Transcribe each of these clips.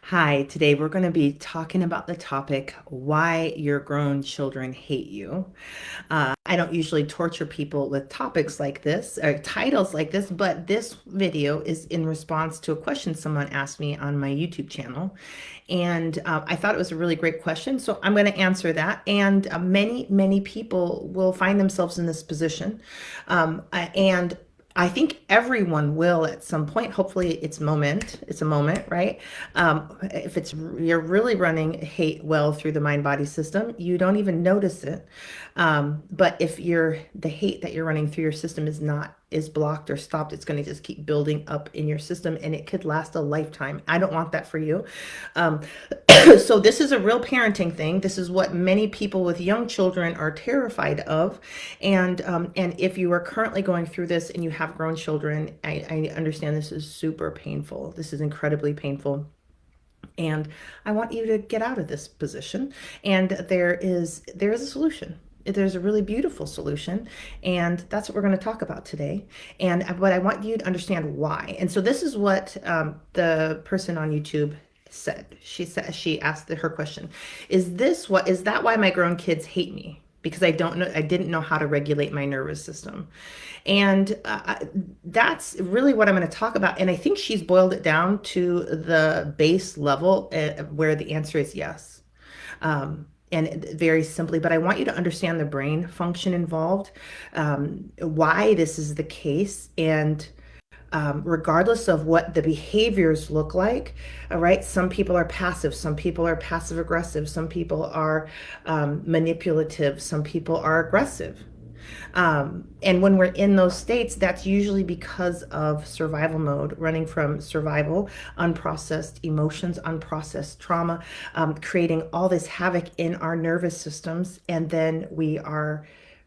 Hi, today we're going to be talking about the topic why your grown children hate you. I don't usually torture people with topics like this or titles like this, but this video is in response to a question someone asked me on my YouTube channel. And I thought it was a really great question. So I'm going to answer that. And many people will find themselves in this position. And I think everyone will at some point. Hopefully, it's a moment, right? If it's you're really running hate well through the mind body system, you don't even notice it. But if the hate that you're running through your system is blocked or stopped, it's going to just keep building up in your system, and it could last a lifetime. I don't want that for you. Um, so this is a real parenting thing. This is what many people with young children are terrified of. And if you are currently going through this and you have grown children, I understand this is super painful. This is incredibly painful. And I want you to get out of this position. And there is a solution. There's a really beautiful solution, and that's what we're going to talk about today. But I want you to understand why. And so this is what the person on YouTube said. She asked her question: Is that why my grown kids hate me? Because I didn't know how to regulate my nervous system. And that's really what I'm going to talk about. And I think she's boiled it down to the base level where the answer is yes. And very simply, but I want you to understand the brain function involved, why this is the case, and regardless of what the behaviors look like. All right. Some people are passive. Some people are passive aggressive. Some people are manipulative. Some people are aggressive. And when we're in those states, that's usually because of survival mode, running from survival, unprocessed emotions, unprocessed trauma, creating all this havoc in our nervous systems. And then we are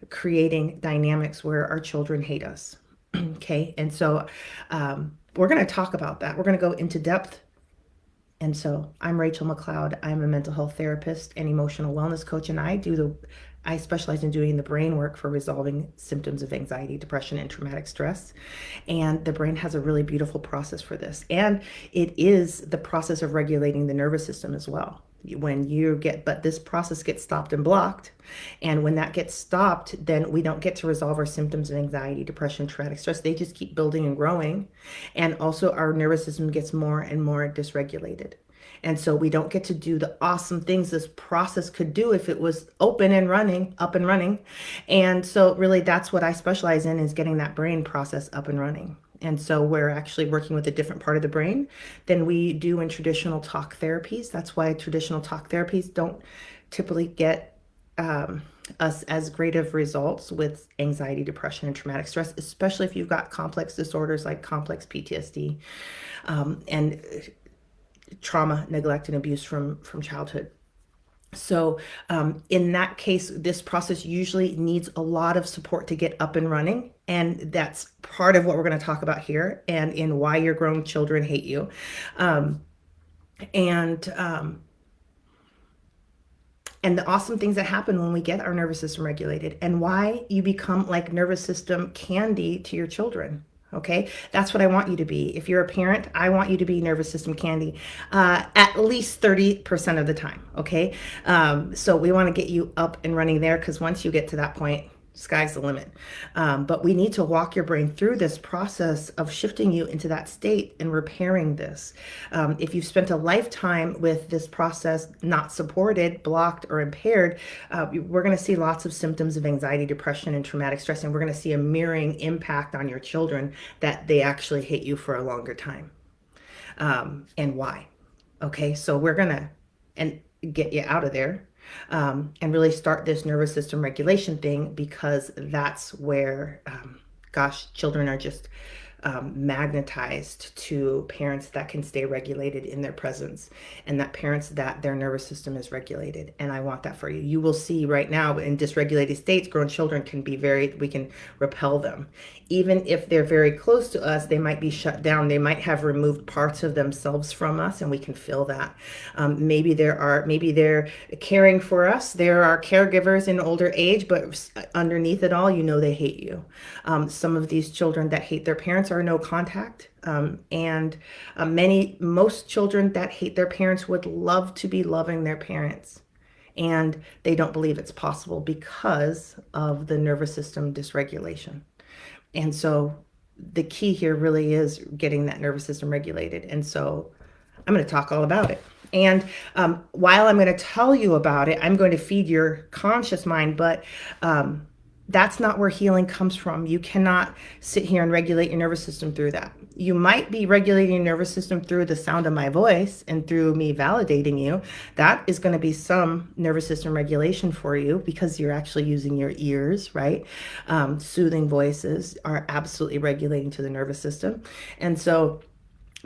creating dynamics where our children hate us. Okay. And so we're going to talk about that. We're going to go into depth. And so I'm Rachel McLeod. I'm a mental health therapist and emotional wellness coach, and I specialize in doing the brain work for resolving symptoms of anxiety, depression, and traumatic stress. And the brain has a really beautiful process for this. And it is the process of regulating the nervous system as well. But this process gets stopped and blocked. And when that gets stopped, then we don't get to resolve our symptoms of anxiety, depression, traumatic stress. They just keep building and growing. And also our nervous system gets more and more dysregulated. And so we don't get to do the awesome things this process could do if it was open and running, up and running. And so really that's what I specialize in, is getting that brain process up and running. And so we're actually working with a different part of the brain than we do in traditional talk therapies. That's why traditional talk therapies don't typically get us as great of results with anxiety, depression, and traumatic stress, especially if you've got complex disorders like complex PTSD, and trauma, neglect, and abuse from childhood. So in that case, this process usually needs a lot of support to get up and running. And that's part of what we're going to talk about here, and in why your grown children hate you. Um, and um, and the awesome things that happen when we get our nervous system regulated, and why you become like nervous system candy to your children. Okay, that's what I want you to be. If you're a parent, I want you to be nervous system candy at least 30% of the time. Okay, so we want to get you up and running there, because once you get to that point, sky's the limit. But we need to walk your brain through this process of shifting you into that state and repairing this. If you've spent a lifetime with this process not supported, blocked, or impaired, we're going to see lots of symptoms of anxiety, depression, and traumatic stress. And we're going to see a mirroring impact on your children, that they actually hate you for a longer time. And why? Okay, so we're going to get you out of there, and really start this nervous system regulation thing, because that's where, children are just magnetized to parents that can stay regulated in their presence, and that parents that their nervous system is regulated. And I want that for you. You will see right now in dysregulated states, grown children we can repel them. Even if they're very close to us, they might be shut down. They might have removed parts of themselves from us, and we can feel that. Maybe they're caring for us. There are caregivers in older age, but underneath it all, they hate you. Some of these children that hate their parents are no contact. And most children that hate their parents would love to be loving their parents. And they don't believe it's possible because of the nervous system dysregulation. And so the key here really is getting that nervous system regulated. And so I'm going to talk all about it. And while I'm going to tell you about it, I'm going to feed your conscious mind, but that's not where healing comes from. You cannot sit here and regulate your nervous system through that. You might be regulating your nervous system through the sound of my voice and through me validating you. That is going to be some nervous system regulation for you because you're actually using your ears, right? Soothing voices are absolutely regulating to the nervous system. And so,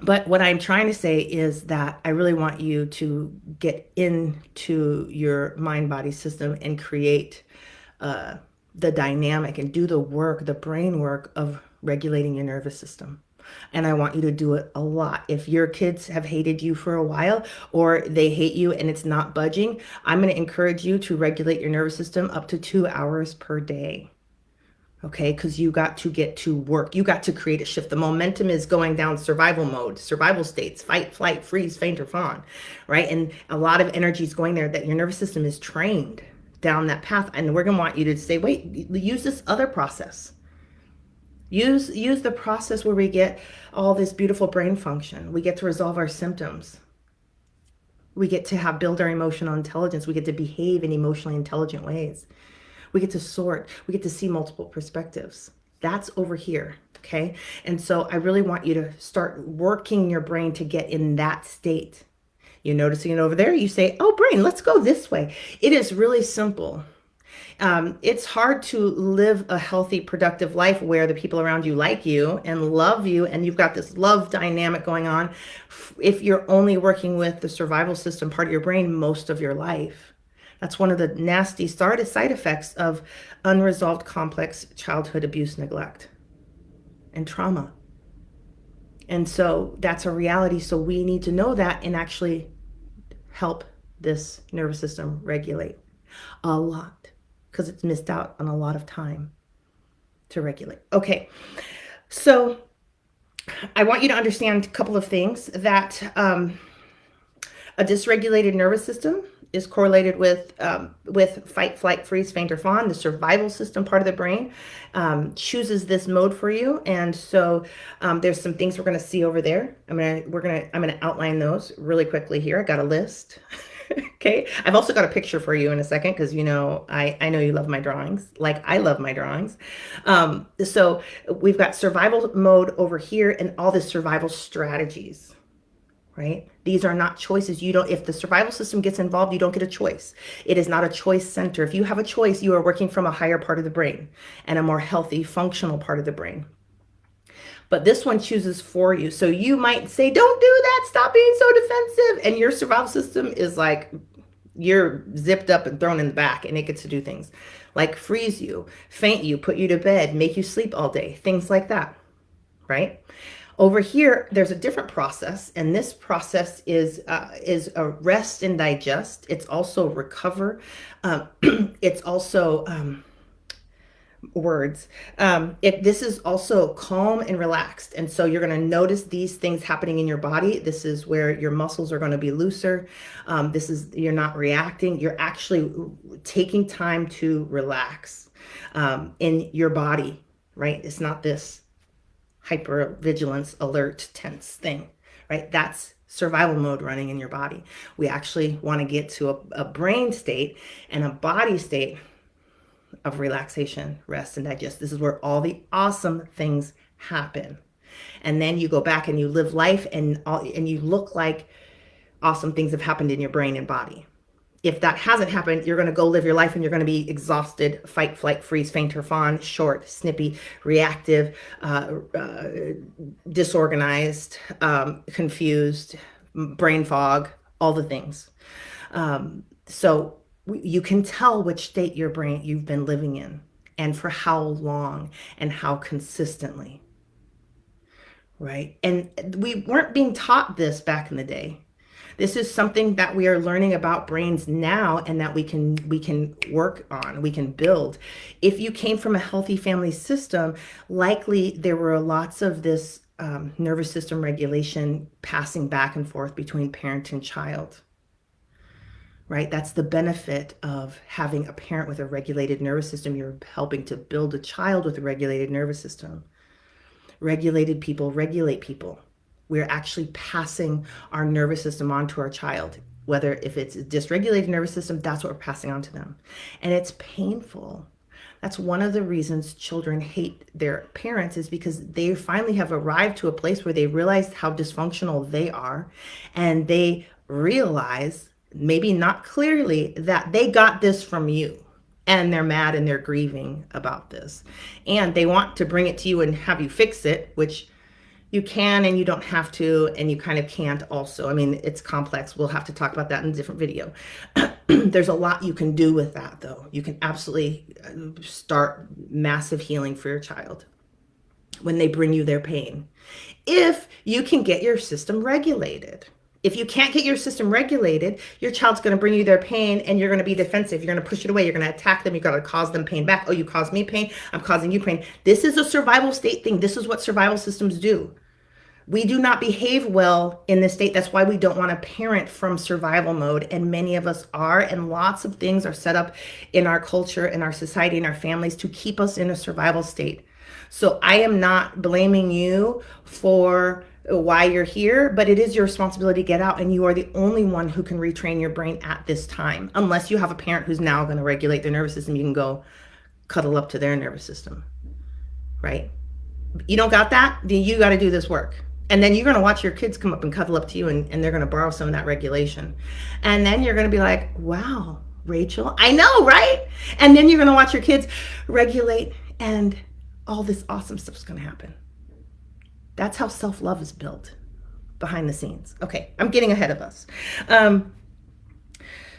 but what I'm trying to say is that I really want you to get into your mind-body system and create the dynamic and do the work, the brain work of regulating your nervous system. And I want you to do it a lot. If your kids have hated you for a while or they hate you and it's not budging, I'm going to encourage you to regulate your nervous system up to 2 hours per day. Okay, because you got to get to work. You got to create a shift. The momentum is going down survival mode, survival states, fight, flight, freeze, faint, or fawn, right? And a lot of energy is going there that your nervous system is trained down that path. And we're going to want you to say, wait, use this other process. Use the process where we get all this beautiful brain function. We get to resolve our symptoms. We get to build our emotional intelligence. We get to behave in emotionally intelligent ways. We get to sort. We get to see multiple perspectives. That's over here, okay? And so I really want you to start working your brain to get in that state. You're noticing it over there. You say, oh, brain, let's go this way. It is really simple. It's hard to live a healthy, productive life where the people around you like you and love you, and you've got this love dynamic going on if you're only working with the survival system part of your brain most of your life. That's one of the nasty side effects of unresolved complex childhood abuse, neglect, and trauma. And so that's a reality. So we need to know that and actually help this nervous system regulate a lot because it's missed out on a lot of time to regulate. Okay, so I want you to understand a couple of things that a dysregulated nervous system is correlated with fight, flight, freeze, faint, or fawn. The survival system part of the brain chooses this mode for you, and so there's some things we're going to see over there. I'm gonna outline those really quickly here. I got a list. Okay, I've also got a picture for you in a second because I know you love my drawings, like I love my drawings. So we've got survival mode over here and all the survival strategies. Right? These are not choices. If the survival system gets involved, you don't get a choice. It is not a choice center. If you have a choice, you are working from a higher part of the brain and a more healthy, functional part of the brain. But this one chooses for you. So you might say, don't do that. Stop being so defensive. And your survival system is like, you're zipped up and thrown in the back, and it gets to do things like freeze you, faint you, put you to bed, make you sleep all day, things like that, right? Over here, there's a different process, and this process is a rest and digest. It's also recover. It's also words. This is also calm and relaxed, and so you're going to notice these things happening in your body. This is where your muscles are going to be looser. You're not reacting. You're actually taking time to relax in your body, right? It's not this hypervigilance, alert, tense thing, right? That's survival mode running in your body. We actually want to get to a brain state and a body state of relaxation, rest, and digest. This is where all the awesome things happen. And then you go back and you live life and you look like awesome things have happened in your brain and body. If that hasn't happened, you're going to go live your life and you're going to be exhausted, fight, flight, freeze, faint, or fawn, short, snippy, reactive, disorganized, confused, brain fog, all the things. So you can tell which state you've been living in and for how long and how consistently, right? And we weren't being taught this back in the day. This is something that we are learning about brains now, and that we can work on, we can build. If you came from a healthy family system, likely there were lots of this nervous system regulation passing back and forth between parent and child, right? That's the benefit of having a parent with a regulated nervous system. You're helping to build a child with a regulated nervous system. Regulated people regulate people. We're actually passing our nervous system on to our child. Whether if it's a dysregulated nervous system, that's what we're passing on to them. And it's painful. That's one of the reasons children hate their parents, is because they finally have arrived to a place where they realize how dysfunctional they are. And they realize, maybe not clearly, that they got this from you. And they're mad and they're grieving about this. And they want to bring it to you and have you fix it, which you can and you don't have to, and you kind of can't also. I mean, it's complex. We'll have to talk about that in a different video. There's a lot you can do with that, though. You can absolutely start massive healing for your child when they bring you their pain, if you can get your system regulated. If you can't get your system regulated, your child's going to bring you their pain and you're going to be defensive. You're going to push it away. You're going to attack them. You've got to cause them pain back. Oh, you caused me pain. I'm causing you pain. This is a survival state thing. This is what survival systems do. We do not behave well in this state. That's why we don't want to parent from survival mode. And many of us are. And lots of things are set up in our culture, in our society, in our families to keep us in a survival state. So I am not blaming you for why you're here, but it is your responsibility to get out, and you are the only one who can retrain your brain at this time. Unless you have a parent who's now going to regulate their nervous system, you can go cuddle up to their nervous system, right? You don't got that? Then you got to do this work. And then you're going to watch your kids come up and cuddle up to you, and they're going to borrow some of that regulation. And then you're going to be like, wow, Rachel, I know, right? And then you're going to watch your kids regulate, and all this awesome stuff's going to happen. That's how self-love is built behind the scenes. Okay, I'm getting ahead of us.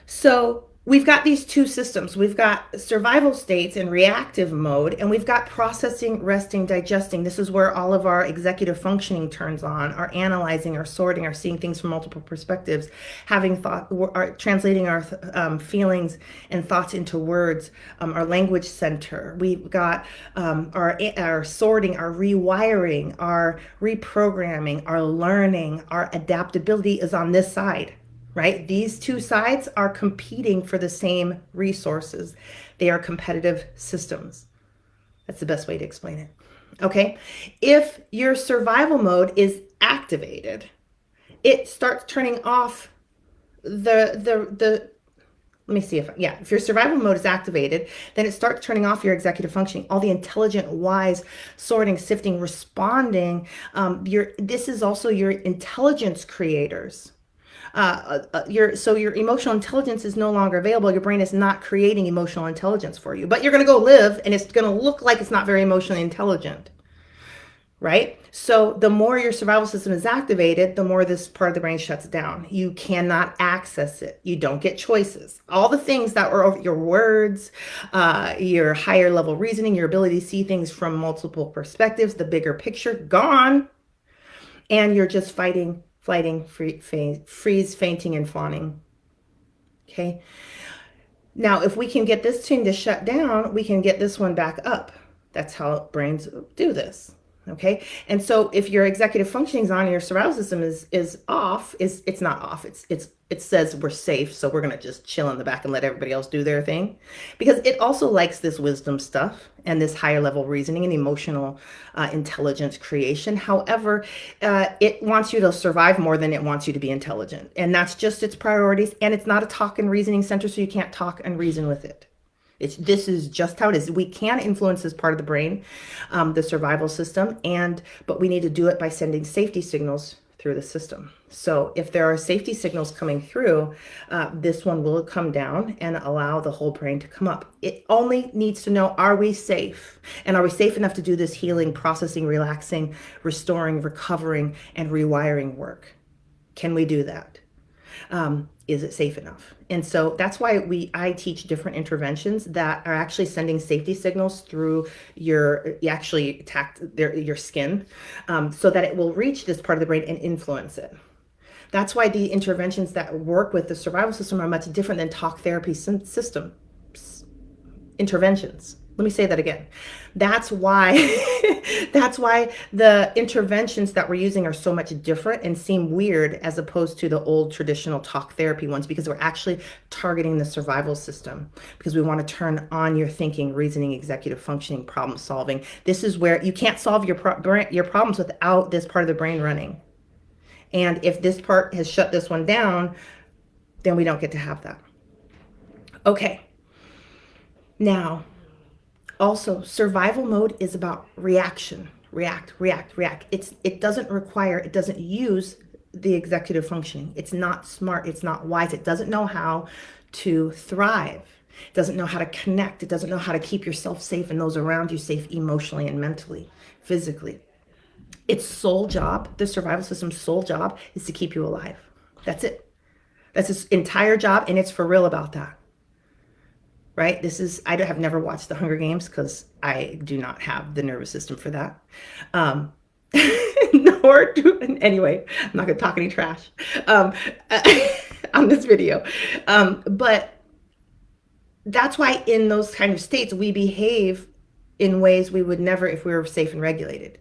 So we've got these two systems. We've got survival states in reactive mode, and we've got processing, resting, digesting. This is where all of our executive functioning turns on, our analyzing, our sorting, our seeing things from multiple perspectives, having thought, translating our feelings and thoughts into words, our language center. We've got our sorting, our rewiring, our reprogramming, our learning, our adaptability is on this side. Right? These two sides are competing for the same resources. They are competitive systems. That's the best way to explain it. Okay? If your survival mode is activated, it starts turning off let me see if your survival mode is activated, then it starts turning off your executive functioning, all the intelligent, wise, sorting, sifting, responding. This is also your intelligence creators. Your emotional intelligence is no longer available. Your brain is not creating emotional intelligence for you, but you're going to go live and it's going to look like it's not very emotionally intelligent, right? So the more your survival system is activated, the more this part of the brain shuts down. You cannot access it. You don't get choices. All the things that were your words, your higher level reasoning, your ability to see things from multiple perspectives, the bigger picture, gone. And you're just fighting, freeze, fainting, and fawning. Okay. Now, if we can get this thing to shut down, we can get this one back up. That's how brains do this. Okay. And so if your executive functioning is on and your survival system is off, it's not off. It says we're safe. So we're going to just chill in the back and let everybody else do their thing, because it also likes this wisdom stuff and this higher level reasoning and emotional intelligence creation. However, it wants you to survive more than it wants you to be intelligent. And that's just its priorities. And it's not a talk and reasoning center, so you can't talk and reason with it. This is just how it is. We can influence this part of the brain, the survival system, but we need to do it by sending safety signals through the system. So if there are safety signals coming through, this one will come down and allow the whole brain to come up. It only needs to know, are we safe? And are we safe enough to do this healing, processing, relaxing, restoring, recovering, and rewiring work? Can we do that? Is it safe enough? And so that's why I teach different interventions that are actually sending safety signals through your skin, so that it will reach this part of the brain and influence it. That's why the interventions that work with the survival system are much different than talk therapy system interventions. Let me say that again. That's why that's why the interventions that we're using are so much different and seem weird as opposed to the old traditional talk therapy ones, because we're actually targeting the survival system, because we want to turn on your thinking, reasoning, executive functioning, problem solving. This is where you can't solve your problems without this part of the brain running. And if this part has shut this one down, then we don't get to have that. Okay. Now, also, survival mode is about reaction. React, react, react. It doesn't use the executive functioning. It's not smart. It's not wise. It doesn't know how to thrive. It doesn't know how to connect. It doesn't know how to keep yourself safe and those around you safe emotionally and mentally, physically. Its sole job, the survival system's sole job, is to keep you alive. That's it. That's its entire job, and it's for real about that. Right? I have never watched the Hunger Games because I do not have the nervous system for that. Anyway, I'm not going to talk any trash on this video. But that's why in those kind of states, we behave in ways we would never if we were safe and regulated.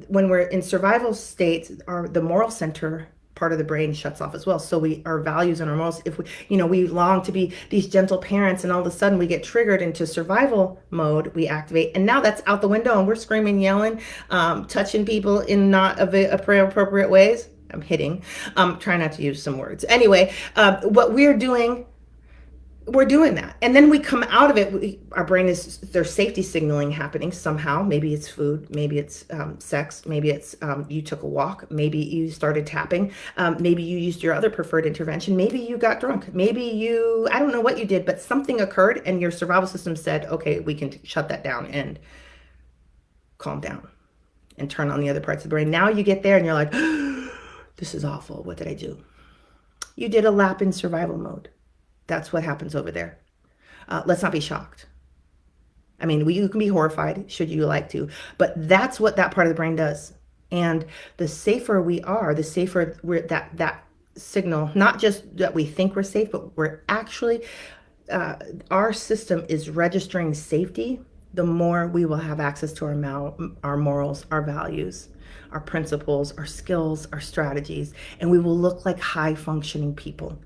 When we're in survival states, the moral center part of the brain shuts off as well. So our values and our morals, if we long to be these gentle parents, and all of a sudden we get triggered into survival mode, we activate, and now that's out the window, and we're screaming, yelling, touching people in not appropriate ways. I'm hitting, trying not to use some words. Anyway, what we're doing that, and then we come out of it. Our brain there's safety signaling happening somehow. Maybe it's food, maybe it's sex, maybe it's you took a walk, maybe you started tapping, maybe you used your other preferred intervention, maybe you got drunk, maybe I don't know what you did, but something occurred and your survival system said, okay, we can shut that down and calm down and turn on the other parts of the brain. Now you get there and you're like, this is awful. What did I do? You did a lap in survival mode. That's what happens over there. Let's not be shocked. I mean, you can be horrified, should you like to, but that's what that part of the brain does. And the safer we are, the safer that signal, not just that we think we're safe, but we're actually, our system is registering safety, the more we will have access to our morals, our values, our principles, our skills, our strategies, and we will look like high-functioning people.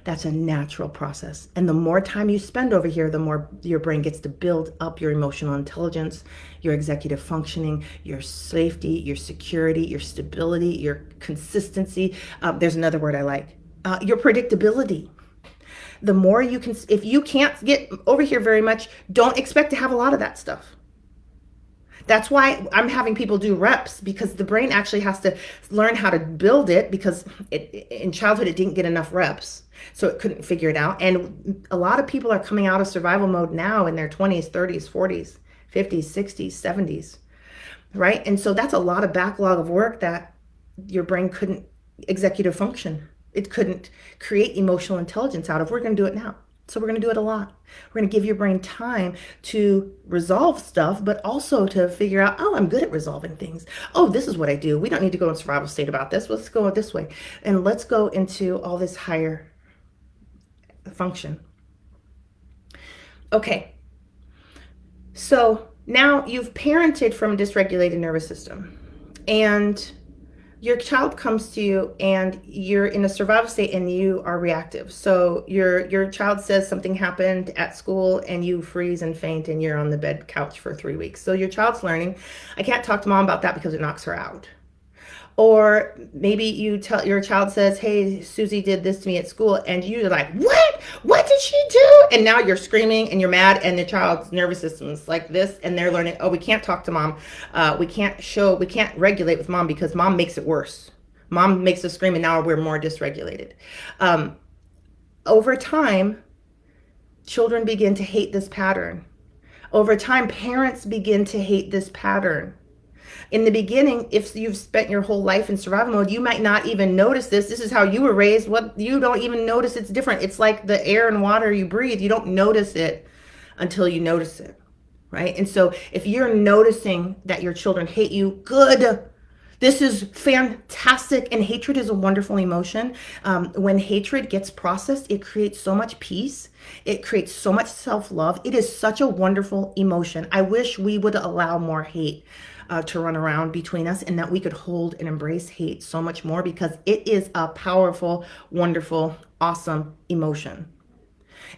That's a natural process. And the more time you spend over here, the more your brain gets to build up your emotional intelligence, your executive functioning, your safety, your security, your stability, your consistency. There's another word I like, your predictability. The more you can, if you can't get over here very much, don't expect to have a lot of that stuff. That's why I'm having people do reps, because the brain actually has to learn how to build it, because in childhood it didn't get enough reps. So it couldn't figure it out. And a lot of people are coming out of survival mode now in their 20s, 30s, 40s, 50s, 60s, 70s, right? And so that's a lot of backlog of work that your brain couldn't executive function. It couldn't create emotional intelligence out of. We're going to do it now. So we're going to do it a lot. We're going to give your brain time to resolve stuff, but also to figure out, oh, I'm good at resolving things. Oh, this is what I do. We don't need to go in survival state about this. Let's go this way. And let's go into all this higher function. Okay. So now you've parented from a dysregulated nervous system, and your child comes to you and you're in a survival state and you are reactive. So your child says something happened at school and you freeze and faint and you're on the bed couch for 3 weeks. So your child's learning, I can't talk to mom about that because it knocks her out. Or maybe your child says, hey, Susie did this to me at school, and you're like, what did she do? And now you're screaming and you're mad, and the child's nervous system is like this, and they're learning, oh, we can't talk to mom. We can't regulate with mom because mom makes it worse. Mom makes us scream, and now we're more dysregulated. Over time, children begin to hate this pattern. Over time, parents begin to hate this pattern. In the beginning, if you've spent your whole life in survival mode, you might not even notice this. This is how you were raised. You don't even notice it's different. It's like the air and water you breathe. You don't notice it until you notice it, right? And so if you're noticing that your children hate you, good. This is fantastic. And hatred is a wonderful emotion. When hatred gets processed, it creates so much peace. It creates so much self love. It is such a wonderful emotion. I wish we would allow more hate to run around between us and that we could hold and embrace hate so much more because it is a powerful, wonderful, awesome emotion.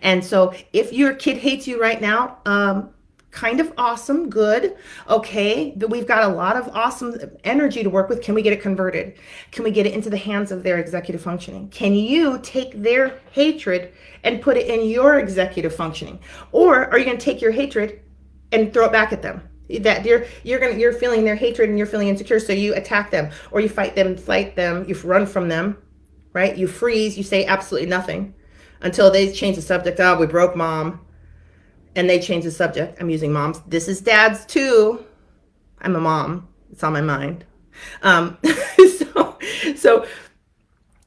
And so if your kid hates you right now, kind of awesome, good, okay, but we've got a lot of awesome energy to work with. Can we get it converted? Can we get it into the hands of their executive functioning? Can you take their hatred and put it in your executive functioning? Or are you going to take your hatred and throw it back at them? That you're feeling their hatred and you're feeling insecure, so you attack them or you fight them, you run from them, right? You freeze, you say absolutely nothing until they change the subject. Oh, we broke mom. And they change the subject. I'm using moms. This is dads too. I'm a mom. It's on my mind. Um, so, so,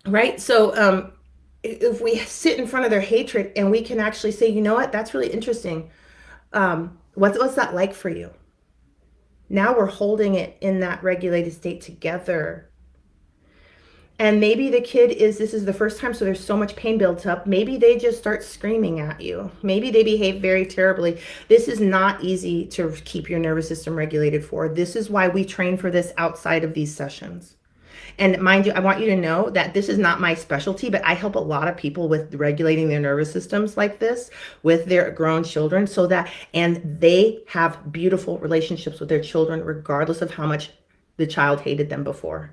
right. So, if we sit in front of their hatred and we can actually say, you know what, that's really interesting. What's that like for you? Now we're holding it in that regulated state together. And maybe the kid this is the first time, so there's so much pain built up. Maybe they just start screaming at you. Maybe they behave very terribly. This is not easy to keep your nervous system regulated for. This is why we train for this outside of these sessions. And mind you, I want you to know that this is not my specialty, but I help a lot of people with regulating their nervous systems like this with their grown children and they have beautiful relationships with their children, regardless of how much the child hated them before.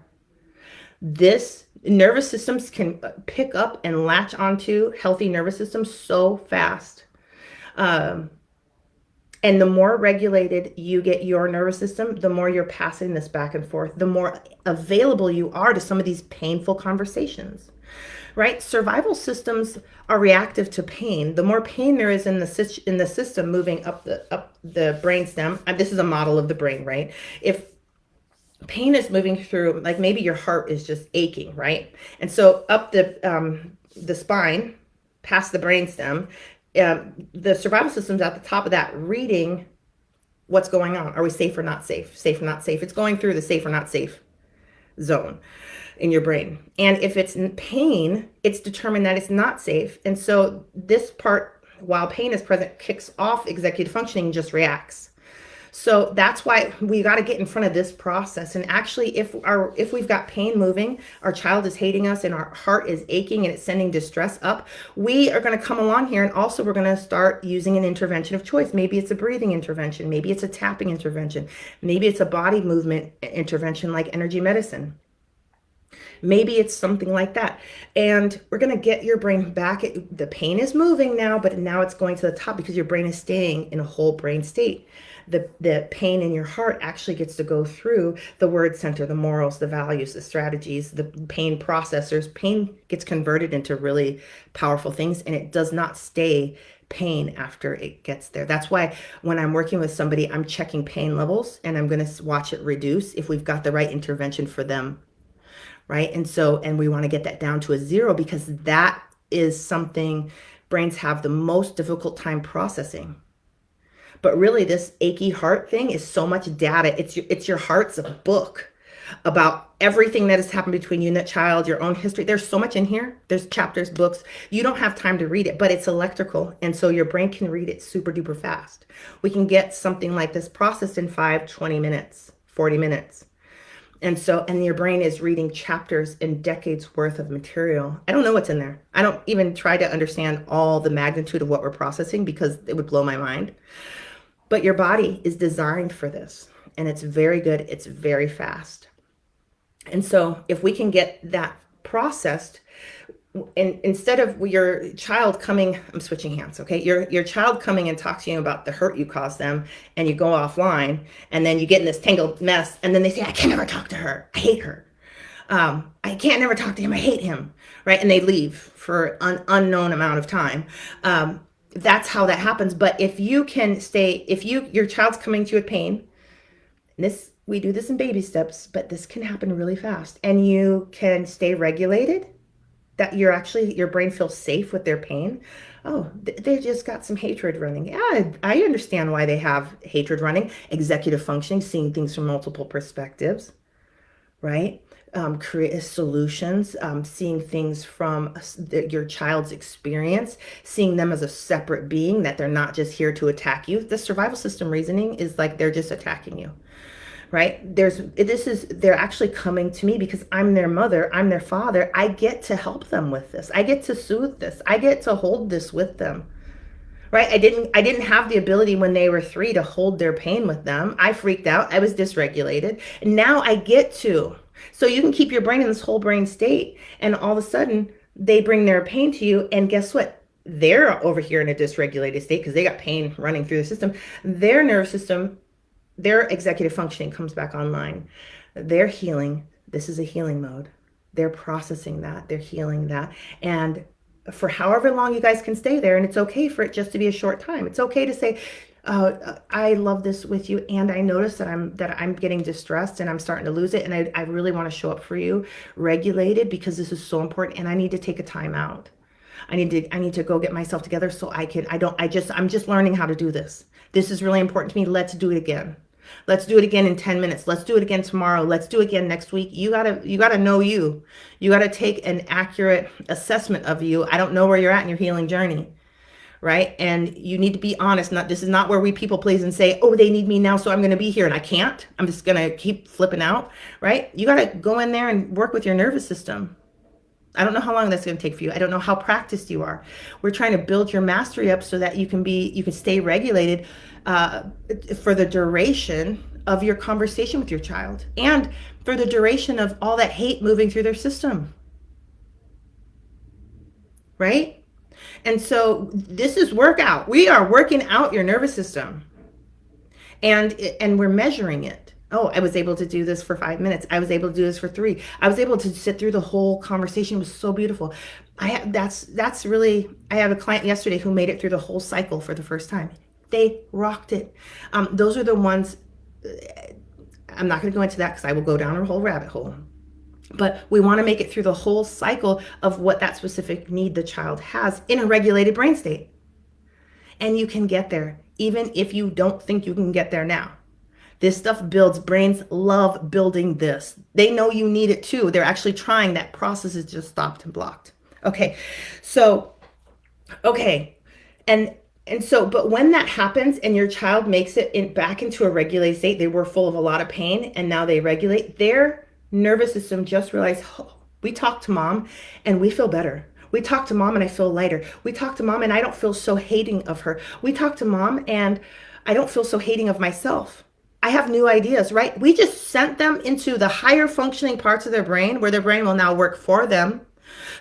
This nervous systems can pick up and latch onto healthy nervous systems so fast. And the more regulated you get your nervous system, the more you're passing this back and forth, the more available you are to some of these painful conversations, right? Survival systems are reactive to pain. The more pain there is in the system moving up the brainstem, and this is a model of the brain, right? If pain is moving through, like maybe your heart is just aching, right? And so up the spine, past the brainstem, the survival system's at the top of that, reading what's going on. Are we safe or not safe? Safe or not safe? It's going through the safe or not safe zone in your brain. And if it's in pain, it's determined that it's not safe. And so this part, while pain is present, kicks off executive functioning and just reacts. So that's why we got to get in front of this process. And actually, if we've got pain moving, our child is hating us and our heart is aching and it's sending distress up, we are going to come along here and also we're going to start using an intervention of choice. Maybe it's a breathing intervention. Maybe it's a tapping intervention. Maybe it's a body movement intervention like energy medicine. Maybe it's something like that. And we're going to get your brain back. The pain is moving now, but now it's going to the top because your brain is staying in a whole brain state. The pain in your heart actually gets to go through the word center, the morals, the values, the strategies, the pain processors. Pain gets converted into really powerful things, and it does not stay pain after it gets there. That's why when I'm working with somebody, I'm checking pain levels and I'm going to watch it reduce if we've got the right intervention for them. Right. And we want to get that down to a 0 because that is something brains have the most difficult time processing. But really, this achy heart thing is so much data. It's your heart's book about everything that has happened between you and that child, your own history. There's so much in here. There's chapters, books. You don't have time to read it, but it's electrical. And so your brain can read it super duper fast. We can get something like this processed in 5, 20 minutes, 40 minutes. And your brain is reading chapters and decades worth of material. I don't know what's in there. I don't even try to understand all the magnitude of what we're processing because it would blow my mind. But your body is designed for this, and it's very good. It's very fast. And so if we can get that processed, and instead of your child coming, I'm switching hands, okay? Your child coming and talks to you about the hurt you caused them, and you go offline, and then you get in this tangled mess, and then they say, I can never talk to her. I hate her. I can't never talk to him. I hate him, right? And they leave for an unknown amount of time. That's how that happens. But if you can stay, your child's coming to you with pain, we do this in baby steps, but this can happen really fast, and you can stay regulated, that your brain feels safe with their pain. Oh, they just got some hatred running. Yeah, I understand why they have hatred running. Executive functioning, seeing things from multiple perspectives. right? Create solutions, seeing things from your child's experience, seeing them as a separate being, that they're not just here to attack you. The survival system reasoning is like they're just attacking you, right? They're actually coming to me because I'm their mother, I'm their father. I get to help them with this. I get to soothe this. I get to hold this with them. Right? I didn't have the ability when they were 3 to hold their pain with them. I freaked out. I was dysregulated. And now I get to. So you can keep your brain in this whole brain state, and all of a sudden they bring their pain to you, and guess what? They're over here in a dysregulated state because they got pain running through the system. Their nervous system, their executive functioning comes back online. They're healing. This is a healing mode. They're processing that. They're healing that. And for however long you guys can stay there, and it's okay for it just to be a short time. It's okay to say, I love this with you, and I notice that I'm getting distressed and I'm starting to lose it, and I really want to show up for you regulated because this is so important, and I need to take a time out. I need to go get myself together so I'm just learning how to do this. This is really important to me. Let's do it again. Let's do it again in 10 minutes. Let's do it again tomorrow. Let's do it again next week. You gotta know you. You gotta take an accurate assessment of you. I don't know where you're at in your healing journey, right? And you need to be honest. This is not where we people please and say, oh, they need me now, so I'm gonna be here, and I can't. I'm just gonna keep flipping out, right? You gotta go in there and work with your nervous system. I don't know how long that's going to take for you. I don't know how practiced you are. We're trying to build your mastery up so that you can stay regulated for the duration of your conversation with your child, and for the duration of all that hate moving through their system, right? And so this is workout. We are working out your nervous system, and we're measuring it. Oh, I was able to do this for 5 minutes. I was able to do this for 3. I was able to sit through the whole conversation. It was so beautiful. That's really, I have a client yesterday who made it through the whole cycle for the first time. They rocked it. Those are the ones, I'm not going to go into that because I will go down a whole rabbit hole. But we want to make it through the whole cycle of what that specific need the child has in a regulated brain state. And you can get there, even if you don't think you can get there now. This stuff builds. Brains love building this. They know you need it too. They're actually trying. That process is just stopped and blocked. Okay. So, okay. But when that happens and your child makes it back into a regulated state, they were full of a lot of pain and now they regulate, their nervous system just realized, oh, we talked to mom and we feel better. We talked to mom and I feel lighter. We talked to mom and I don't feel so hating of her. We talked to mom and I don't feel so hating of myself. I have new ideas, right? We just sent them into the higher functioning parts of their brain where their brain will now work for them,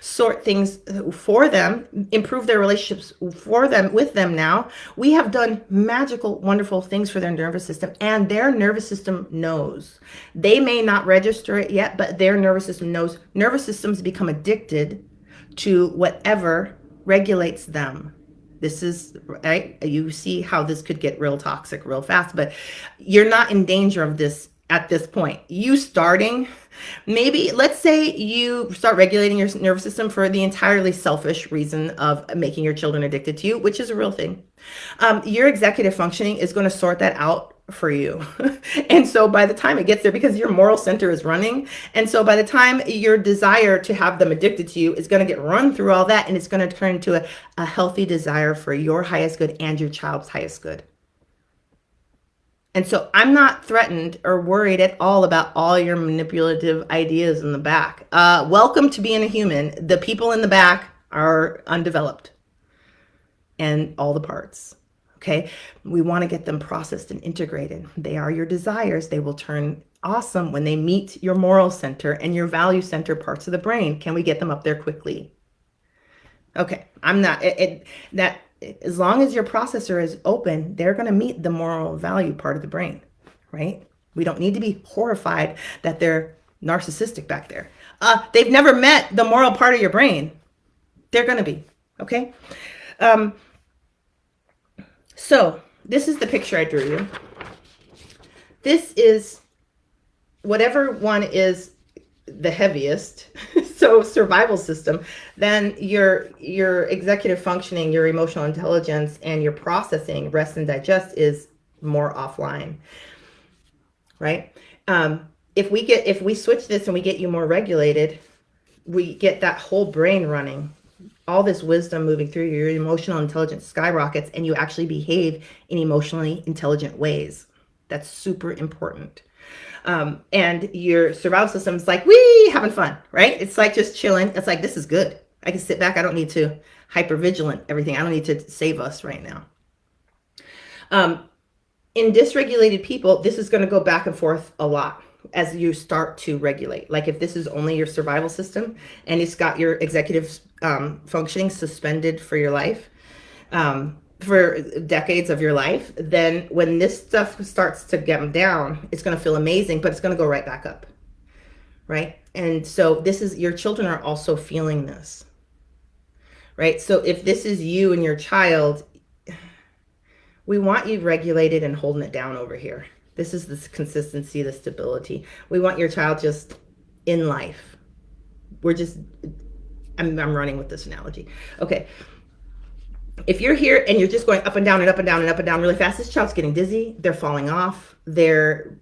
sort things for them, improve their relationships for them, with them now. We have done magical, wonderful things for their nervous system, and their nervous system knows. They may not register it yet, but their nervous system knows. Nervous systems become addicted to whatever regulates them. This is, right? You see how this could get real toxic real fast, but you're not in danger of this at this point. You starting, maybe, let's say you start regulating your nervous system for the entirely selfish reason of making your children addicted to you, which is a real thing. Your executive functioning is going to sort that out for you. And so by the time it gets there, because your moral center is running, and so by the time your desire to have them addicted to you is going to get run through all that, and it's going to turn into a healthy desire for your highest good and your child's highest good. And so I'm not threatened or worried at all about all your manipulative ideas in the back. Welcome to being a human. The people in the back are undeveloped, and all the parts. Okay, we want to get them processed and integrated. They are your desires. They will turn awesome when they meet your moral center and your value center parts of the brain. Can we get them up there quickly? Okay, I'm not, that as long as your processor is open, they're going to meet the moral value part of the brain, right? We don't need to be horrified that they're narcissistic back there. They've never met the moral part of your brain. They're going to be, okay? So this is the picture I drew you. This is whatever one is the heaviest, so survival system, then your executive functioning, your emotional intelligence, and your processing, rest and digest, is more offline, right? if we switch this and we get you more regulated, we get that whole brain running, all this wisdom moving through you, your emotional intelligence skyrockets, and you actually behave in emotionally intelligent ways. That's super important. And your survival system is like, wee, having fun, right? It's like just chilling. It's like, this is good. I can sit back. I don't need to hyper vigilant everything. I don't need to save us right now. In dysregulated people, this is going to go back and forth a lot as you start to regulate. Like if this is only your survival system and it's got your executive functioning suspended for your life, for decades of your life, then when this stuff starts to get down, it's going to feel amazing, but it's going to go right back up. Right. And so this is, your children are also feeling this. Right. So if this is you and your child, we want you regulated and holding it down over here. This is the consistency, the stability. We want your child just in life. We're just, I'm running with this analogy. Okay. If you're here and you're just going up and down and up and down and up and down really fast, this child's getting dizzy. They're falling off. They're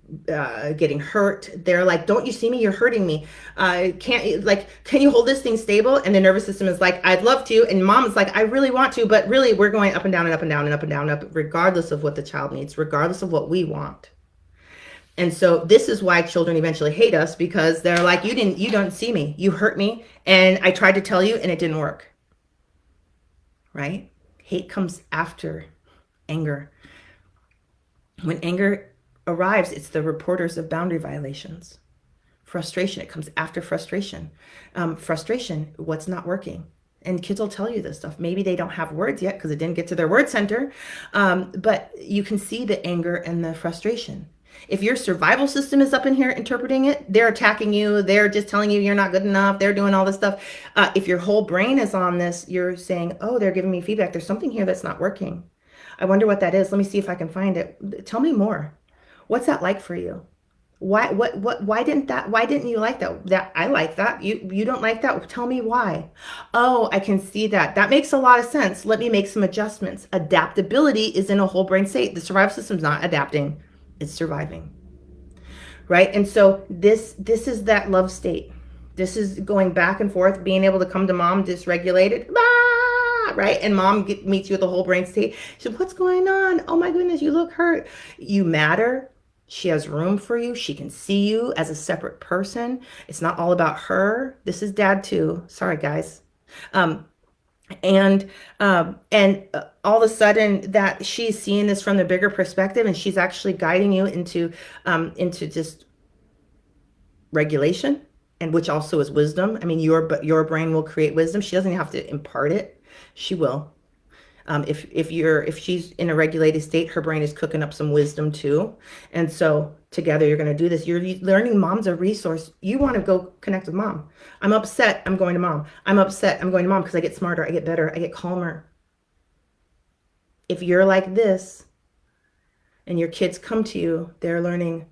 getting hurt. They're like, don't you see me? You're hurting me. Can you hold this thing stable? And the nervous system is like, I'd love to. And mom is like, I really want to, but really we're going up and down and up and down and up and down, up, regardless of what the child needs, regardless of what we want. And so this is why children eventually hate us, because they're like, you don't see me. You hurt me. And I tried to tell you and it didn't work. Right? Hate comes after anger. When anger arrives, it's the reporters of boundary violations. Frustration, it comes after frustration. Frustration, what's not working? And kids will tell you this stuff. Maybe they don't have words yet because it didn't get to their word center. But you can see the anger and the frustration. If your survival system is up in here interpreting it, they're attacking you. They're just telling you you're not good enough. They're doing all this stuff. If your whole brain is on this, you're saying, oh, they're giving me feedback. There's something here that's not working. I wonder what that is. Let me see if I can find it. Tell me more. What's that like for you? Why didn't you like that? I like that. You don't like that? Tell me why. Oh, I can see that. That makes a lot of sense. Let me make some adjustments. Adaptability is in a whole brain state. The survival system's not adapting. It's surviving. Right? And so this is that love state. This is going back and forth, being able to come to mom dysregulated. Right? And mom meets you with the whole brain state. She said, what's going on? Oh my goodness, you look hurt. You matter. She has room for you. She can see you as a separate person. It's not all about her. This is dad too. Sorry, guys. And all of a sudden that she's seeing this from the bigger perspective, and she's actually guiding you into just regulation, and which also is wisdom. I mean, your brain will create wisdom. She doesn't have to impart it. She will. If she's in a regulated state, her brain is cooking up some wisdom too. And so together you're going to do this. You're learning mom's a resource. You want to go connect with mom. I'm upset. I'm going to mom. I'm upset. I'm going to mom because I get smarter. I get better. I get calmer. If you're like this and your kids come to you, they're learning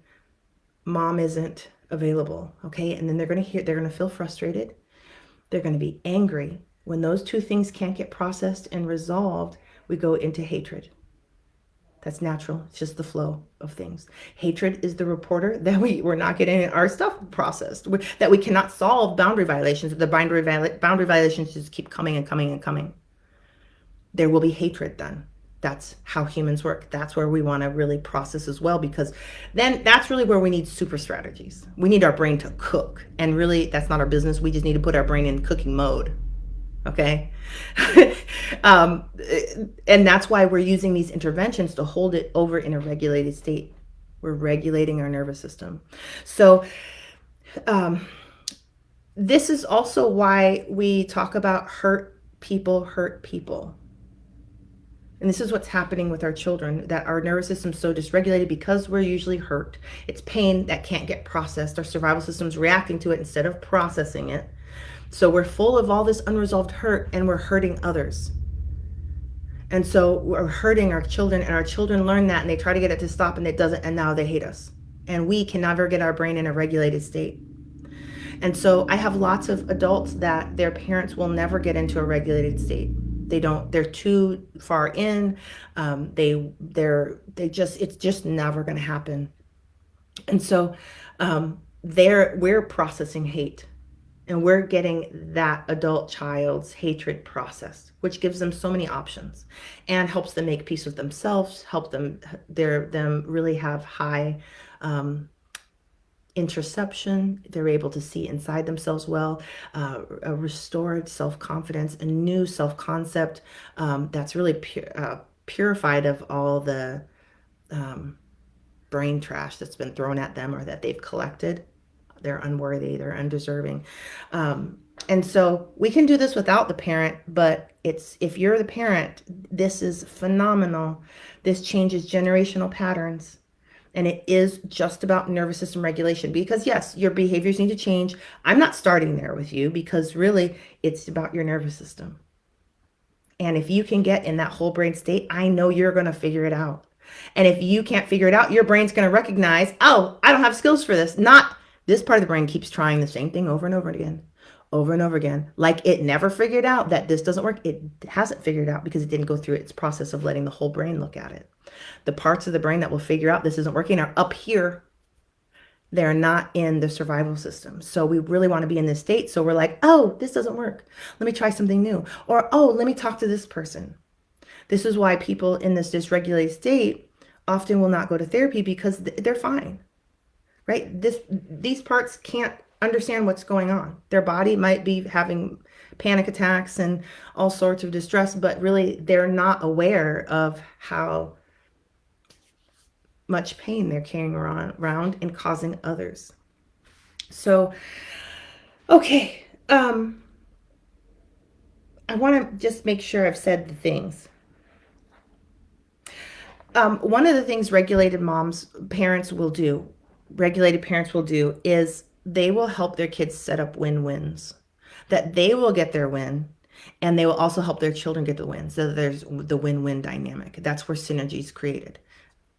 mom isn't available. Okay. And then they're going to feel frustrated. They're going to be angry. When those two things can't get processed and resolved, we go into hatred. That's natural. It's just the flow of things. Hatred is the reporter that we're not getting our stuff processed, that we cannot solve boundary violations. The boundary violations just keep coming and coming and coming. There will be hatred then. That's how humans work. That's where we want to really process as well, because then that's really where we need super strategies. We need our brain to cook. And really, that's not our business. We just need to put our brain in cooking mode. Okay. And that's why we're using these interventions to hold it over in a regulated state. We're regulating our nervous system. So this is also why we talk about hurt people. And this is what's happening with our children, that our nervous system's so dysregulated because we're usually hurt. It's pain that can't get processed. Our survival system's reacting to it instead of processing it. So we're full of all this unresolved hurt, and we're hurting others. And so we're hurting our children, and our children learn that, and they try to get it to stop, and it doesn't, and now they hate us. And we can never get our brain in a regulated state. And so I have lots of adults that their parents will never get into a regulated state. They're too far in. It's just never going to happen. And so we're processing hate, and we're getting that adult child's hatred processed, which gives them so many options and helps them make peace with themselves, help them really have high interception. They're able to see inside themselves well, a restored self-confidence, a new self-concept that's really purified of all the brain trash that's been thrown at them or that they've collected. They're unworthy, they're undeserving. And so we can do this without the parent, but if you're the parent, this is phenomenal. This changes generational patterns. And it is just about nervous system regulation because, yes, your behaviors need to change. I'm not starting there with you because really it's about your nervous system. And if you can get in that whole brain state, I know you're going to figure it out. And if you can't figure it out, your brain's going to recognize, oh, I don't have skills for this. Not this part of the brain keeps trying the same thing over and over again, over and over again. Like it never figured out that this doesn't work. It hasn't figured out because it didn't go through its process of letting the whole brain look at it. The parts of the brain that will figure out this isn't working are up here. They're not in the survival system. So we really want to be in this state. So we're like, oh, this doesn't work. Let me try something new. Or, oh, let me talk to this person. This is why people in this dysregulated state often will not go to therapy because they're fine, right? These parts can't understand what's going on. Their body might be having panic attacks and all sorts of distress, but really they're not aware of how much pain they're carrying around and causing others. So, okay, I want to just make sure I've said the things. One of the things regulated parents will do is they will help their kids set up win-wins, that they will get their win and they will also help their children get the win. So there's the win-win dynamic. That's where synergy is created.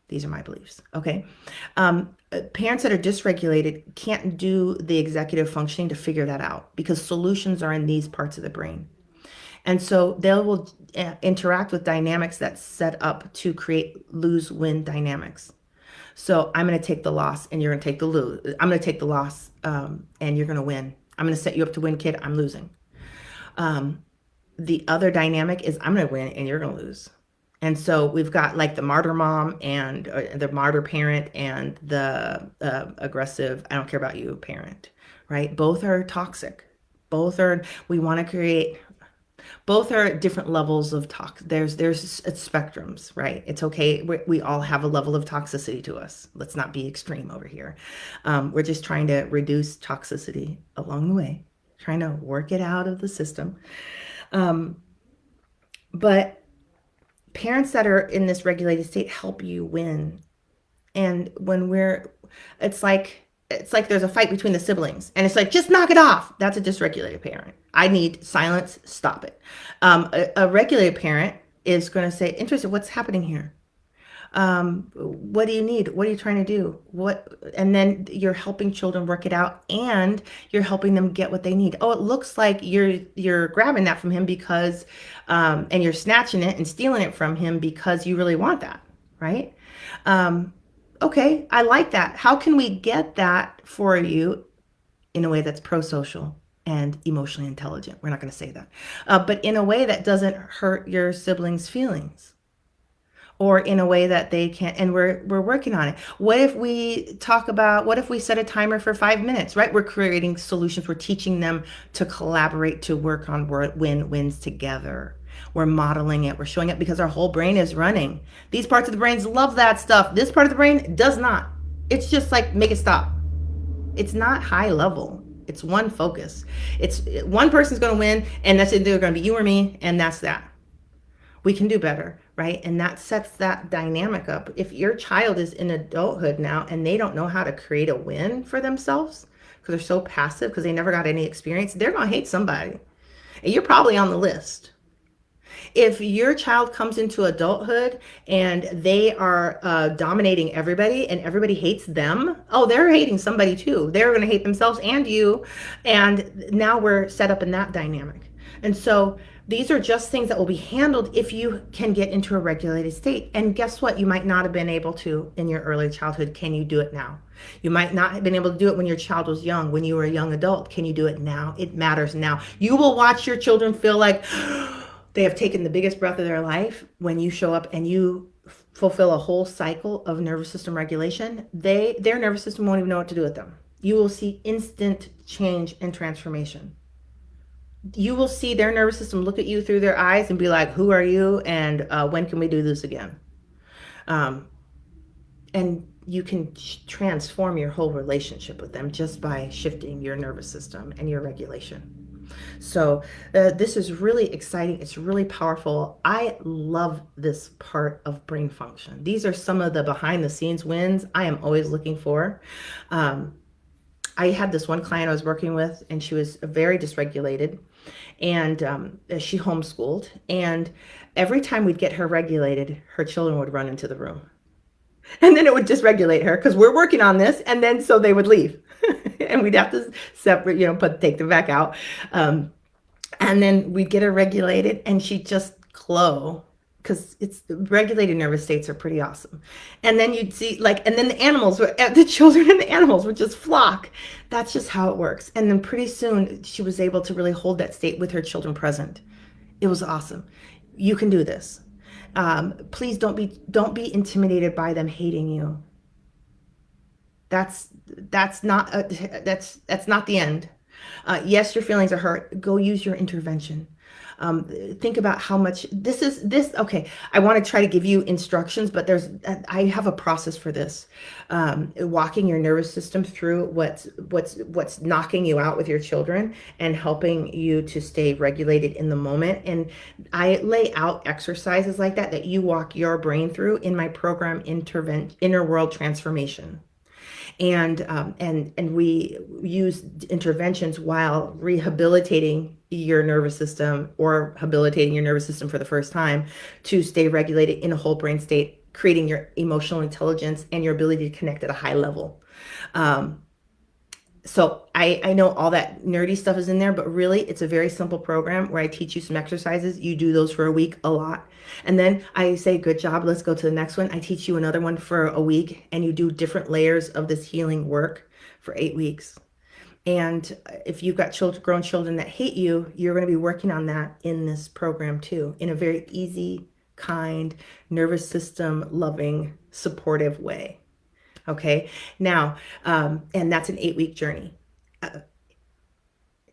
These are my beliefs. Okay. Parents that are dysregulated can't do the executive functioning to figure that out because solutions are in these parts of the brain. And so they will interact with dynamics that's set up to create lose-win dynamics. So I'm going to take the loss and you're going to take the lose. I'm going to take the loss and you're going to win. I'm going to set you up to win, kid. I'm losing. The other dynamic is I'm going to win and you're going to lose. And so we've got like the martyr mom and the martyr parent and the aggressive, I don't care about you parent, right? Both are toxic. Both are different levels of there's spectrums, right? It's okay. We all have a level of toxicity to us. Let's not be extreme over here. We're just trying to reduce toxicity along the way, trying to work it out of the system. But parents that are in this regulated state help you win. And it's like there's a fight between the siblings and it's like, just knock it off. That's a dysregulated parent. I need silence. Stop it. A regulated parent is going to say, interesting, what's happening here? What do you need? What are you trying to do? And then you're helping children work it out and you're helping them get what they need. Oh, it looks like you're grabbing that from him because, and you're snatching it and stealing it from him because you really want that, right? Okay, I like that. How can we get that for you in a way that's pro-social and emotionally intelligent? We're not going to say that, but in a way that doesn't hurt your siblings' feelings. Or in a way that they can't, and we're working on it. What if we set a timer for 5 minutes, right? We're creating solutions. We're teaching them to collaborate, to work on win-wins together. We're modeling it. We're showing it because our whole brain is running. These parts of the brains love that stuff. This part of the brain does not. It's just like, make it stop. It's not high level. It's one focus. It's one person's going to win, and that's either going to be you or me, and that's that. We can do better, right? And that sets that dynamic up. If your child is in adulthood now and they don't know how to create a win for themselves because they're so passive because they never got any experience, they're going to hate somebody. And you're probably on the list. If your child comes into adulthood and they are dominating everybody and everybody hates them, oh, they're hating somebody too. They're going to hate themselves and you. And now we're set up in that dynamic. And so these are just things that will be handled if you can get into a regulated state. And guess what? You might not have been able to in your early childhood. Can you do it now? You might not have been able to do it when your child was young, when you were a young adult. Can you do it now? It matters now. You will watch your children feel like they have taken the biggest breath of their life when you show up and you fulfill a whole cycle of nervous system regulation. Their nervous system won't even know what to do with them. You will see instant change and transformation. You will see their nervous system look at you through their eyes and be like, who are you? And when can we do this again? Um, and you can transform your whole relationship with them just by shifting your nervous system and your regulation. So this is really exciting. It's really powerful. I love this part of brain function. These are some of the behind the scenes wins I am always looking for. I had this one client I was working with, and she was very dysregulated, and she homeschooled. And every time we'd get her regulated, her children would run into the room. And then it would dysregulate her because we're working on this. And then so they would leave. And we'd have to separate, take them back out. And then we'd get her regulated, and she'd just glow because it's regulated nervous states are pretty awesome. And then you'd see and then the children and the animals would just flock. That's just how it works. And then pretty soon she was able to really hold that state with her children present. It was awesome. You can do this. Please don't be intimidated by them hating you. That's not the end. Yes, your feelings are hurt. Go use your intervention. Think about how much okay. I want to try to give you instructions, but I have a process for this. Walking your nervous system through what's knocking you out with your children and helping you to stay regulated in the moment. And I lay out exercises like that you walk your brain through in my program, Inner World Transformation. And we use interventions while rehabilitating your nervous system or habilitating your nervous system for the first time to stay regulated in a whole brain state, creating your emotional intelligence and your ability to connect at a high level. So I know all that nerdy stuff is in there, but really it's a very simple program where I teach you some exercises. You do those for a week a lot. And then I say, good job, let's go to the next one. I teach you another one for a week, and you do different layers of this healing work for 8 weeks. And if you've got grown children that hate you, you're going to be working on that in this program too, in a very easy, kind, nervous system loving, supportive way. Okay. Now, and that's an 8-week journey.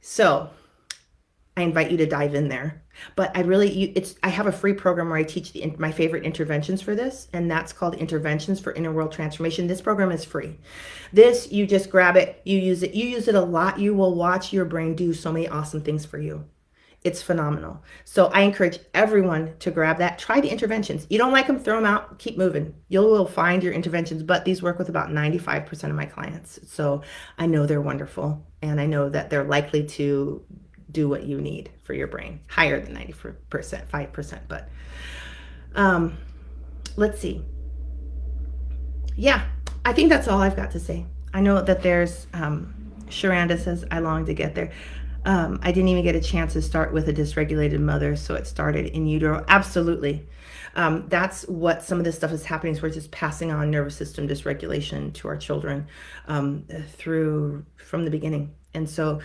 So I invite you to dive in there, but I have a free program where I teach my favorite interventions for this, and that's called Interventions for Inner World Transformation. This program is free. You just grab it, you use it a lot. You will watch your brain do so many awesome things for you. It's phenomenal. So I encourage everyone to grab that. Try the interventions. You don't like them, throw them out, keep moving. You will find your interventions, but these work with about 95% of my clients. So I know they're wonderful, and I know that they're likely to do what you need for your brain. Higher than 90%, 5%, but let's see. Yeah, I think that's all I've got to say. I know that there's, Sharanda says, I long to get there. I didn't even get a chance to start with a dysregulated mother, so it started in utero. Absolutely. That's what some of this stuff is happening. So we're just passing on nervous system dysregulation to our children from the beginning. And so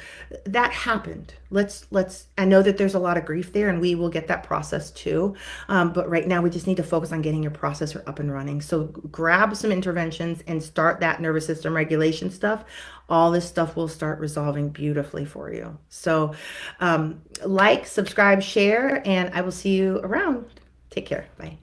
that happened. I know that there's a lot of grief there, and we will get that process too. But right now we just need to focus on getting your processor up and running. So grab some interventions and start that nervous system regulation stuff. All this stuff will start resolving beautifully for you. So subscribe, share, and I will see you around. Take care. Bye.